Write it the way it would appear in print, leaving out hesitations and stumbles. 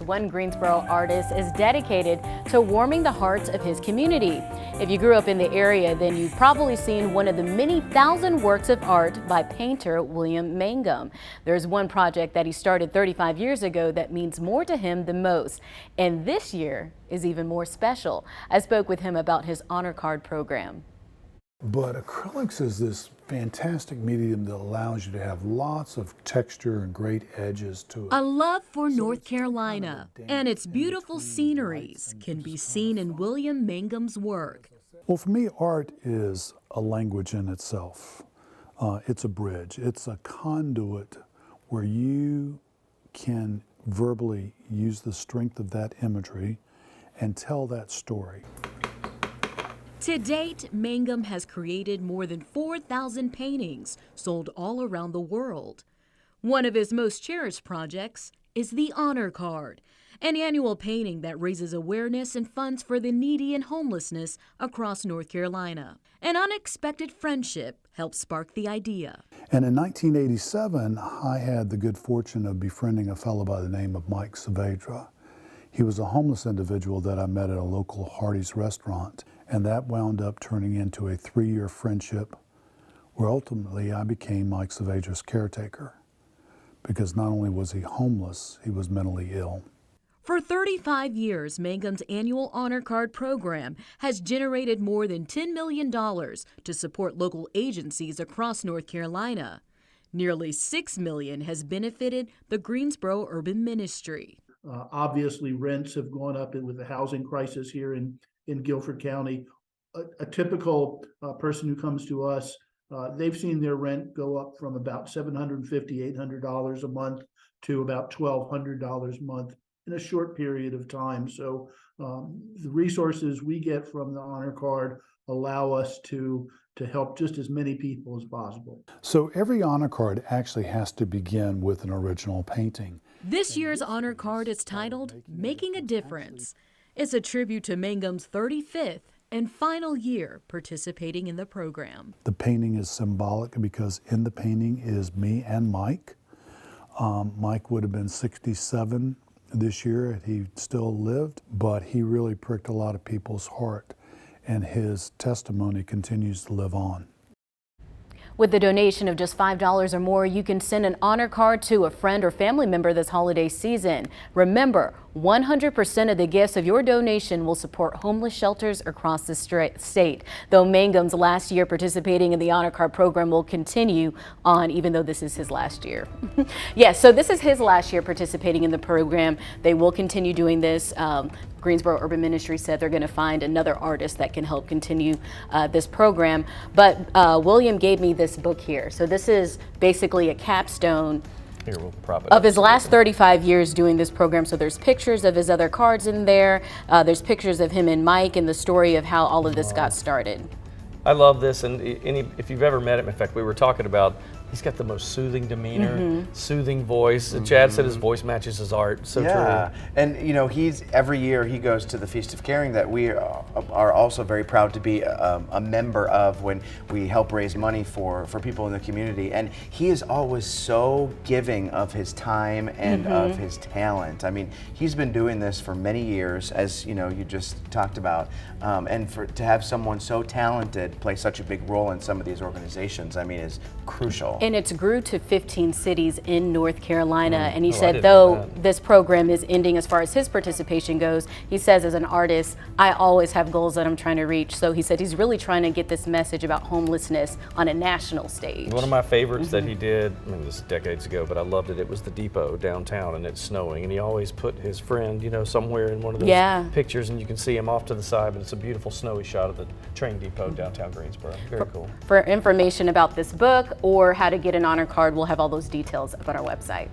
One Greensboro artist is dedicated to warming the hearts of his community. If you grew up in the area, then you've probably seen one of the many thousand works of art by painter William Mangum. There's one project that he started 35 years ago that means more to him than most. And this year is even more special. I spoke with him about his honor card program. But acrylics is this fantastic medium that allows you to have lots of texture and great edges to it. A love for North Carolina and its beautiful sceneries can be seen in William Mangum's work. Well, for me, art is a language in itself. It's a bridge. It's a conduit where you can verbally use the strength of that imagery and tell that story. To date, Mangum has created more than 4,000 paintings sold all around the world. One of his most cherished projects is the Honor Card, an annual painting that raises awareness and funds for the needy and homelessness across North Carolina. An unexpected friendship helped spark the idea. And in 1987, I had the good fortune of befriending a fellow by the name of Mike Saavedra. He was a homeless individual that I met at a local Hardee's restaurant, and that wound up turning into a 3-year friendship where ultimately I became Mike Saavedra's caretaker, because not only was he homeless, he was mentally ill. For 35 years, Mangum's annual Honor Card program has generated more than $10 million to support local agencies across North Carolina. Nearly $6 million has benefited the Greensboro Urban Ministry. Obviously, rents have gone up with the housing crisis here in Guilford County. A typical person who comes to us, they've seen their rent go up from about $750, $800 a month to about $1,200 a month in a short period of time. So the resources we get from the Honor Card allow us to help just as many people as possible. So every Honor Card actually has to begin with an original painting. This year's Honor Card is titled Making a Difference. It's a tribute to Mangum's 35th and final year participating in the program. The painting is symbolic because in the painting is me and Mike. Mike would have been 67 this year if he still lived, but he really pricked a lot of people's heart, and his testimony continues to live on. With a donation of just $5 or more, you can send an honor card to a friend or family member this holiday season. Remember, 100% of the gifts of your donation will support homeless shelters across the state. Though Mangum's last year participating in the Honor Card program will continue on, even though this is his last year. Yes, so this is his last year participating in the program. They will continue doing this. Greensboro Urban Ministry said they're going to find another artist that can help continue this program. But William gave me this book here. So this is basically a capstone here, we'll prop it of up. his last 35 years doing this program. So there's pictures of his other cards in there. There's pictures of him and Mike and the story of how all of this got started. I love this, and if you've ever met him, in fact, we were talking about, he's got the most soothing demeanor, soothing voice. Chad said his voice matches his art. So yeah. true. And you know, every year he goes to the Feast of Caring that we are also very proud to be a member of, when we help raise money for people in the community. And he is always so giving of his time and of his talent. I mean, he's been doing this for many years, as you know, you just talked about. And to have someone so talented play such a big role in some of these organizations, I mean, is crucial. And it's grew to 15 cities in North Carolina. And he said, though this program is ending as far as his participation goes, he says, as an artist, I always have goals that I'm trying to reach. So he said he's really trying to get this message about homelessness on a national stage. One of my favorites that he did, I mean, this is decades ago, but I loved it. It was the depot downtown, and it's snowing, and he always put his friend, you know, somewhere in one of those pictures, and you can see him off to the side, but it's a beautiful snowy shot of the train depot downtown Greensboro. Very cool. For information about this book or how to get an honor card, we'll have all those details up on our website.